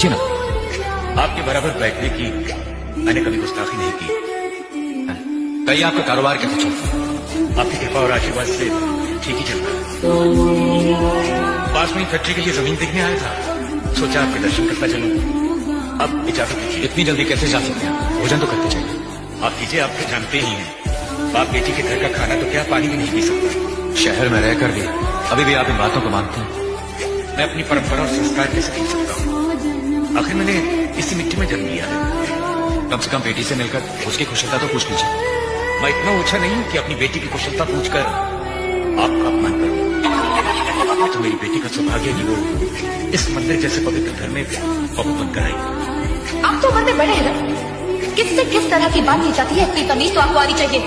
पूछिए ना। आपके बराबर बैठने की मैंने कभी गुस्ताखी नहीं की। कहिए आपका कारोबार कैसे चलता है? आपकी कृपा और आशीर्वाद से ठीक ही चल रहा है। पास में फैक्ट्री के लिए जमीन देखने आया था, सोचा आपके दर्शन करता चलूं। अब इजाजत दीजिए। इतनी जल्दी कैसे जा सकते हैं? भोजन तो करते चाहिए। आप कीजिए, आप तो जानते ही हैं, बाप बेटी के घर का खाना तो क्या पानी भी नहीं पी सकता। शहर में रहकर भी अभी भी आप इन बातों को मानते हैं? मैं अपनी परंपरा और संस्कार कैसे भूल सकता हूँ? आखिर मैंने इसी मिट्टी में जन्म लिया है। कम से कम बेटी से मिलकर उसकी कुशलता तो पूछ लीजिए। मैं इतना ओछा नहीं हूँ कि अपनी बेटी की कुशलता पूछकर आपका अपमान करूं। तो मेरी बेटी का सौभाग्य ही वो इस मंदिर जैसे पवित्र घर में बहू बनकर आई। आप तो उम्र में बड़े हैं ना, किससे किस तरह की बात की जाती है, इतनी तमीज तो आपको आनी चाहिए।